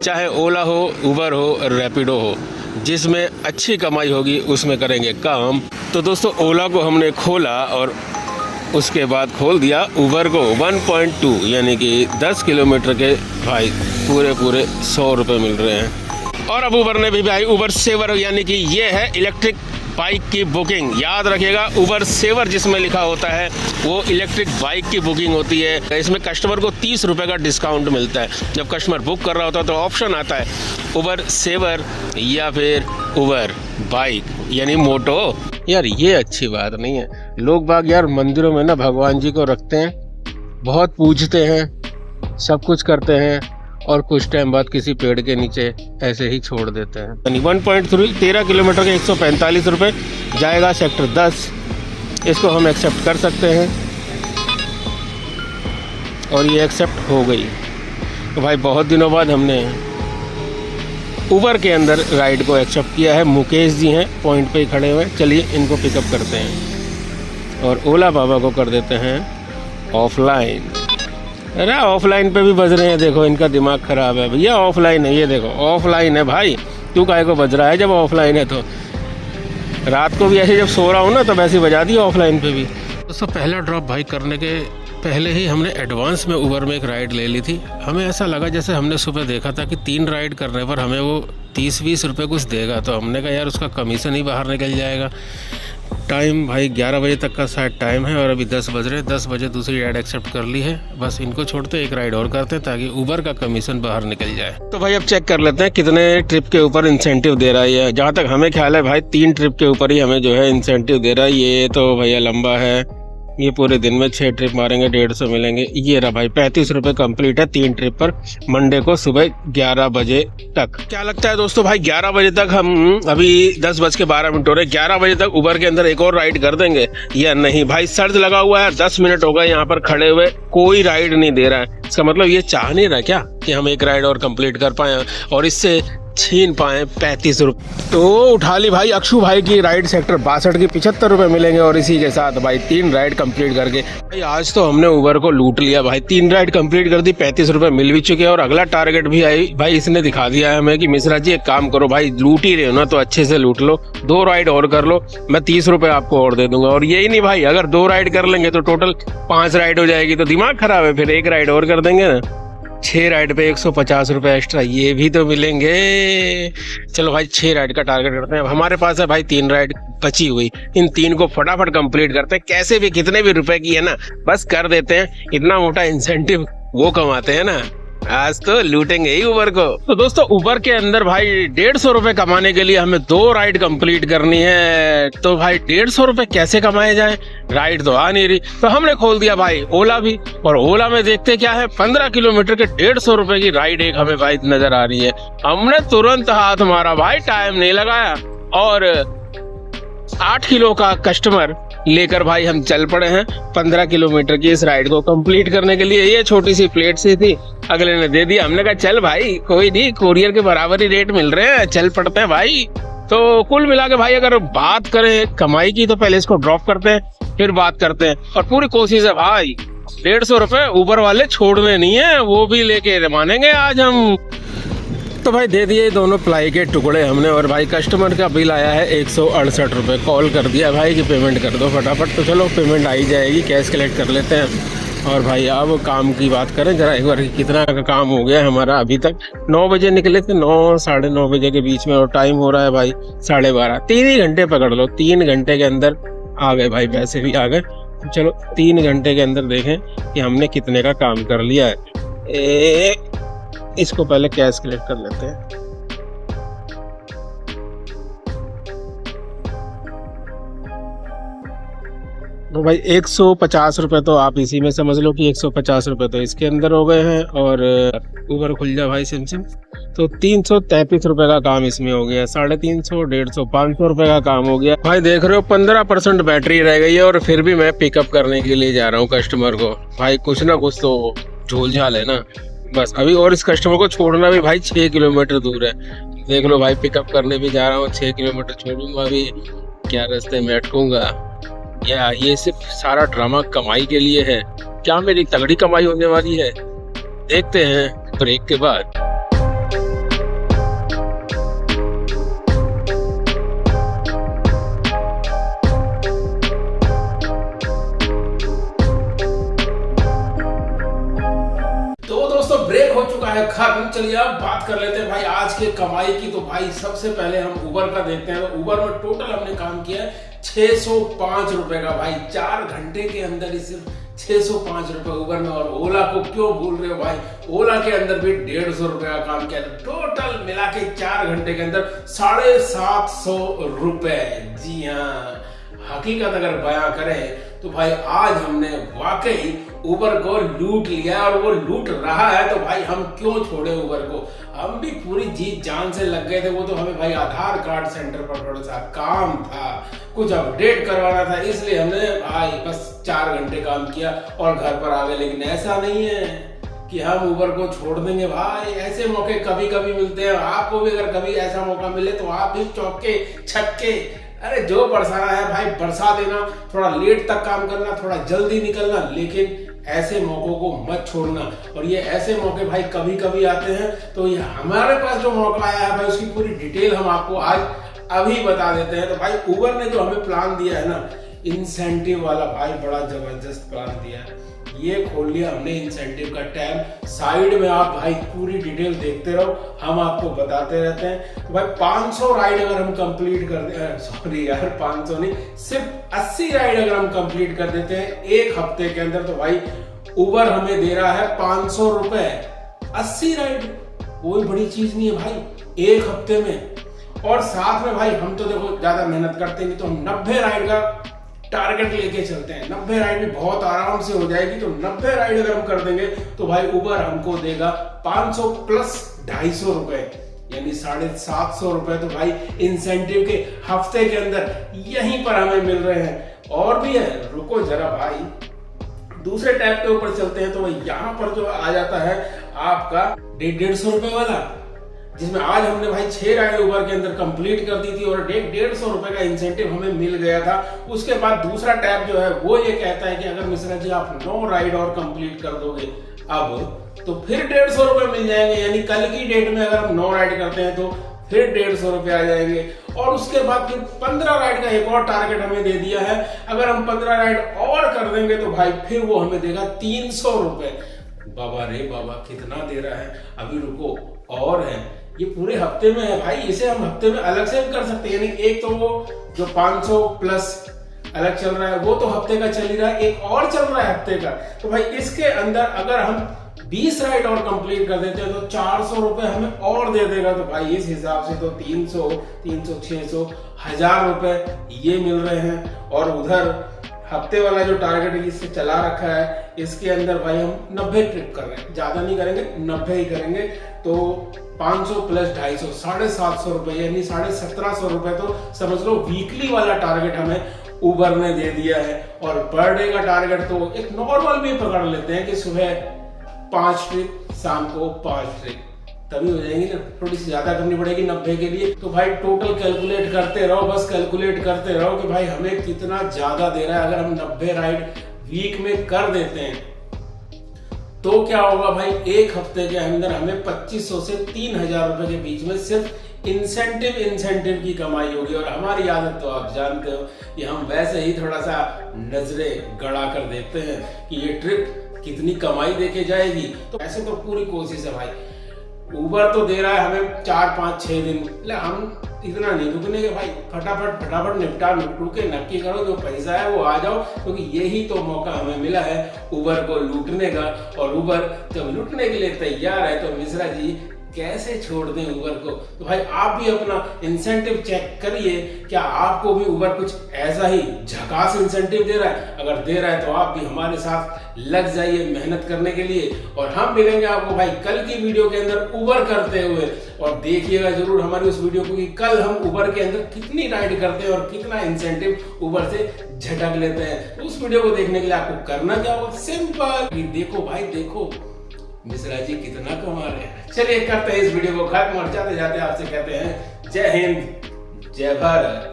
चाहे ओला हो, उबर हो, रैपिडो हो, जिसमें अच्छी कमाई होगी उसमें करेंगे काम। तो दोस्तों ओला को हमने खोला और उसके बाद खोल दिया उबर को। 1.2 यानी कि 10 किलोमीटर के भाई पूरे 100 रुपये मिल रहे हैं। और अब उबर ने भी भाई उबर सेवर यानी कि ये है इलेक्ट्रिक बाइक की बुकिंग। याद रखिएगा उबर सेवर जिसमें लिखा होता है वो इलेक्ट्रिक बाइक की बुकिंग होती है। इसमें कस्टमर को 30 रुपये का डिस्काउंट मिलता है। जब कस्टमर बुक कर रहा होता है तो ऑप्शन आता है उबर सेवर या फिर उबर बाइक यानी मोटो। यार ये अच्छी बात नहीं है। लोग बाग यार मंदिरों में ना भगवान जी को रखते हैं, बहुत पूजते हैं, सब कुछ करते हैं और कुछ टाइम बाद किसी पेड़ के नीचे ऐसे ही छोड़ देते हैं। 1.3 13 किलोमीटर के 145 रुपये जाएगा सेक्टर 10। इसको हम एक्सेप्ट कर सकते हैं और ये एक्सेप्ट हो गई। तो भाई बहुत दिनों बाद हमने उबर के अंदर राइड को एक्सेप्ट किया है। मुकेश जी हैं पॉइंट पे ही खड़े हुए। चलिए इनको पिकअप करते हैं और ओला बाबा को कर देते हैं ऑफलाइन। अरे ऑफलाइन पे भी बज रहे हैं, देखो इनका दिमाग ख़राब है भैया। ऑफलाइन है, ये देखो ऑफलाइन है भाई। तू काहे को बज रहा है जब ऑफलाइन है? तो रात को भी ऐसे जब सो रहा हूँ ना तब ऐसे बजा दी ऑफलाइन पे भी। दोस्तों पहला ड्रॉप भाई करने के पहले ही हमने एडवांस में उबर में एक राइड ले ली थी। हमें ऐसा लगा जैसे हमने सुबह देखा था कि 3 राइड करने पर हमें वो 30-20 रुपये कुछ देगा। तो हमने कहा यार उसका कमीशन ही बाहर निकल जाएगा। टाइम भाई 11 बजे तक का शायद टाइम है और अभी 10 बज रहे हैं। 10 बजे दूसरी राइड एक्सेप्ट कर ली है। बस इनको छोड़ते एक राइड और करते हैं ताकि उबर का कमीशन बाहर निकल जाए। तो भाई अब चेक कर लेते हैं कितने ट्रिप के ऊपर इंसेंटिव दे रहा है ये। जहाँ तक हमें ख्याल है भाई 3 ट्रिप के ऊपर ही हमें जो है इंसेंटिव दे रहा है। ये तो भैया लंबा है, ये पूरे दिन में 6 ट्रिप मारेंगे 150 मिलेंगे। ये रहा भाई 35 रुपये कंप्लीट है 3 ट्रिप पर मंडे को सुबह 11 बजे तक। क्या लगता है दोस्तों भाई 11 बजे तक हम अभी 10:12 हो रहे, 11 बजे तक उबर के अंदर एक और राइड कर देंगे या नहीं? भाई सर्च लगा हुआ है, 10 मिनट हो गए यहाँ पर खड़े हुए, कोई राइड नहीं दे रहा है। इसका मतलब ये चाह नहीं रहा क्या कि हम एक राइड और कंप्लीट कर पाए और इससे छीन पाए 35 रुपये। तो उठा ली भाई अक्षु भाई की राइड सेक्टर 62 की 75 रुपये मिलेंगे और इसी के साथ भाई 3 राइड कंप्लीट करके भाई आज तो हमने उबर को लूट लिया भाई। 3 राइड कंप्लीट कर दी, 35 रुपये मिल भी चुके हैं और अगला टारगेट भी आई भाई इसने दिखा दिया है हमें कि मिश्रा जी एक काम करो भाई, लूट ही रहे हो ना तो अच्छे से लूट लो, 2 राइड और कर लो, मैं 30 रुपये आपको और दे दूंगा। और यही नहीं भाई, अगर 2 राइड कर लेंगे तो टोटल 5 राइड हो जाएगी। तो दिमाग खराब है, फिर 1 राइड और कर देंगे ना। 6 राइड पे 150 रुपये एक्स्ट्रा ये भी तो मिलेंगे। चलो भाई 6 राइड का टारगेट करते हैं। अब हमारे पास है भाई 3 राइड बची हुई, इन 3 को फटाफट कंप्लीट करते हैं। कैसे भी कितने भी रुपए की है ना बस कर देते हैं। इतना मोटा इंसेंटिव वो कमाते हैं ना, आज तो लूटेंगे ही उबर को। तो दोस्तों उबर के अंदर भाई 150 रुपये कमाने के लिए हमें 2 राइड कंप्लीट करनी है। तो भाई 150 रुपये कैसे कमाए जाए? राइड तो आ नहीं रही, तो हमने खोल दिया भाई ओला भी। और ओला में देखते क्या है 15 किलोमीटर के 150 रुपये की राइड एक हमें भाई नजर आ रही है। हमने तुरंत हाथ मारा भाई, टाइम नहीं लगाया और 8 किलो का कस्टमर लेकर भाई हम चल पड़े हैं 15 किलोमीटर की इस राइड को कंप्लीट करने के लिए। ये छोटी सी प्लेट सी थी, अगले ने दे दिया। हमने कहा चल भाई कोई नहीं, कोरियर के बराबर ही रेट मिल रहे हैं, चल पड़ते हैं भाई। तो कुल मिला के भाई अगर बात करें कमाई की तो पहले इसको ड्रॉप करते हैं फिर बात करते हैं। और पूरी कोशिश है भाई 150 रुपये उबर वाले छोड़ने नहीं है, वो भी लेके मानेंगे आज हम। तो भाई दे दिए दोनों प्लाई के टुकड़े हमने और भाई कस्टमर का बिल आया है 168 रुपये। कॉल कर दिया भाई कि पेमेंट कर दो फटाफट। तो चलो पेमेंट आई जाएगी, कैश कलेक्ट कर लेते हैं। और भाई अब काम की बात करें जरा एक बार, कितना का काम हो गया हमारा अभी तक। 9 बजे निकले थे, 9 साढ़े 9 बजे के बीच में और टाइम हो रहा है भाई 12:30। 3 ही घंटे पकड़ लो, 3 घंटे के अंदर आ गए भाई, पैसे भी आ गए। तो चलो 3 घंटे के अंदर देखें कि हमने कितने का काम कर लिया है। इसको पहले कैश कलेक्ट कर लेते हैं। तो भाई 150 रुपये तो आप इसी में समझ लो कि 150 रुपये तो इसके अंदर हो गए हैं। और उबर खुल जा भाई सिम तो 333 रुपये का काम इसमें हो गया। 350, 150, 500 रुपये का काम हो गया। भाई देख रहे हो 15% बैटरी रह गई है और फिर भी मैं पिकअप करने के लिए जा रहा हूँ कस्टमर को। भाई कुछ ना कुछ तो झोल झाल है ना बस अभी। और इस कस्टमर को छोड़ना भी भाई 6 किलोमीटर दूर है। देख लो भाई पिकअप करने भी जा रहा हूँ, 6 किलोमीटर छोड़ूंगा अभी, क्या रास्ते में अटकूंगा या ये सिर्फ सारा ड्रामा कमाई के लिए है? क्या मेरी तगड़ी कमाई होने वाली है? देखते हैं ब्रेक के बाद। चलिए अब बात कर लेते हैं भाई आज के कमाई की। तो भाई सबसे पहले हम उबर का देखते हैं। तो उबर में टोटल हमने काम किया है 605 रुपए का भाई, 4 घंटे के अंदर ही सिर्फ 605 रुपए उबर में। और ओला को क्यों भूल रहे हो भाई, ओला के अंदर भी 150 रुपए का काम किया। टोटल मिला के 4 घंटे के अंदर 750 रुपए। जी हाँ, हकीकत अगर बयां करें तो भाई आज हमने वाकई उबर को लूट लिया और वो लूट रहा है। तो भाई हम क्यों छोड़े उबर को, हम भी पूरी जी जान से लग गए थे। वो तो हमें भाई आधार कार्ड सेंटर पर थोड़ा सा काम था, कुछ अपडेट करवाना था, इसलिए हमने भाई बस 4 घंटे काम किया और घर पर आ गए। लेकिन ऐसा नहीं है कि हम उबर को छोड़ देंगे भाई, ऐसे मौके कभी कभी मिलते हैं। आपको भी अगर कभी ऐसा मौका मिले तो आप भी चौके छक्के, अरे जो बरसाना है भाई बरसा देना, थोड़ा लेट तक काम करना, थोड़ा जल्दी निकलना, लेकिन ऐसे मौकों को मत छोड़ना। और ये ऐसे मौके भाई कभी कभी आते हैं। तो ये हमारे पास जो मौका आया है भाई उसकी पूरी डिटेल हम आपको आज अभी बता देते हैं। तो भाई उबर ने जो हमें प्लान दिया है ना, इंसेंटिव वाला भाई, बड़ा जबरदस्त प्लान दिया है। ये खोल लिया हमने इंसेंटिव का टैब, साइड में आप भाई पूरी डिटेल देखते रहो, हम आपको बताते रहते हैं। तो भाई 500 राइड अगर हम कंप्लीट कर दे, सॉरी यार 500 नहीं, सिर्फ 80 राइड अगर हम कंप्लीट कर देते हैं एक हफ्ते के अंदर, तो भाई उबर हमें दे रहा है 500 रुपए। 80 राइड कोई बड़ी चीज नहीं है भाई एक हफ्ते में। और साथ में भाई हम तो देखो ज्यादा मेहनत करते नहीं, तो हम 90 राइड का टारगेट लेके चलते हैं। 90 राइड भी बहुत आराम से हो जाएगी। तो 90 राइड अगर हम कर देंगे तो भाई उबर हमको देगा 500 प्लस 250 रुपए, यानी 750 रुपए। तो भाई इंसेंटिव के हफ्ते के अंदर यहीं पर हमें मिल रहे हैं। और भी है, रुको जरा भाई, दूसरे टैब के ऊपर चलते हैं। तो यहाँ पर जो आ जाता है आपका 150 रुपए वाला, जिसमें आज हमने भाई 6 राइड उबर के अंदर कंप्लीट कर दी थी और 150 रुपए का इंसेंटिव हमें मिल गया था। उसके बाद दूसरा टैब जो है वो ये कहता है कि अगर मिश्रा जी आप 9 राइड और कंप्लीट कर दोगे अब, तो फिर 150 रुपए मिल जाएंगे। यानी कल की डेट में अगर हम 9 राइड करते हैं तो फिर 150 रुपए आ जाएंगे। और उसके बाद फिर 15 राइड का एक और टारगेट हमें दे दिया है। अगर हम 15 राइड और कर देंगे तो भाई फिर वो हमें देगा 300 रुपए। बाबा रे बाबा, कितना दे रहा है, अभी रुको और है। ये पूरे हफ्ते में है भाई, इसे हम हफ्ते में अलग से कर सकते हैं। यानी एक तो वो जो 500 प्लस अलग चल रहा है वो तो हफ्ते का चल ही रहा है, एक और चल रहा है हफ्ते का। तो भाई इसके अंदर अगर हम 20 राइड और कंप्लीट कर देते हैं तो 400 रुपए हमें और दे देगा। तो भाई इस हिसाब से तो 300, 600, 1000 रुपए ये मिल रहे हैं। और उधर हफ्ते वाला जो टारगेट इससे चला रखा है, इसके अंदर भाई हम 90 ट्रिप कर रहे हैं, ज्यादा नहीं करेंगे, 90 ही करेंगे। तो 500 प्लस 250, 750 रुपए, यानी 1750 रुपए तो समझ लो वीकली वाला टारगेट हमें उबर ने दे दिया है। और पर डे का टारगेट तो एक नॉर्मल भी पकड़ लेते हैं कि सुबह 5 ट्रिप, शाम को 5 ट्रिप, तभी हो जाएंगी ना। थोड़ी सी ज्यादा करनी पड़ेगी 90 के लिए। तो भाई टोटल कैलकुलेट करते रहो, बस कैलकुलेट करते रहो कि भाई हमें कितना ज्यादा दे रहा है। अगर हम 90 राइड वीक में कर देते हैं तो क्या होगा भाई, एक हफ्ते के अंदर हमें 2500 से 3000 रुपए के बीच में सिर्फ इंसेंटिव की कमाई होगी। और हमारी आदत तो आप जानते हो कि हम वैसे ही थोड़ा सा नजरें गड़ा कर देखते हैं कि ये ट्रिप कितनी कमाई देके जाएगी। तो ऐसे तो पूरी कोशिश है भाई, उबर तो दे रहा है हमें 4, 5, 6 दिन, हम इतना नहीं रुकने के भाई, फटाफट निपटू के नक्की करो, जो पैसा है वो आ जाओ। क्योंकि यही तो मौका हमें मिला है उबर को लूटने का। और उबर जब लूटने के लिए तैयार है तो मिश्रा जी कैसे छोड़ दें उबर को। तो भाई आप भी अपना इंसेंटिव चेक करिए, क्या आपको भी उबर कुछ ऐसा ही झकास इंसेंटिव दे रहा है। अगर दे रहा है तो आप भी हमारे साथ लग जाइए मेहनत करने के लिए। और हम मिलेंगे आपको भाई कल की वीडियो के अंदर उबर करते हुए। और देखिएगा जरूर हमारी उस वीडियो को कि कल हम उबर के अंदर कितनी राइड करते हैं और कितना इंसेंटिव उबर से झटक लेते हैं। तो उस वीडियो को देखने के लिए आपको करना क्या होगा, सिंपल, देखो भाई देखो मिश्रा जी कितना कमा रहे हैं। चलिए करते हैं इस वीडियो को खत्म और जाते जाते आपसे कहते हैं जय हिंद, जय भारत।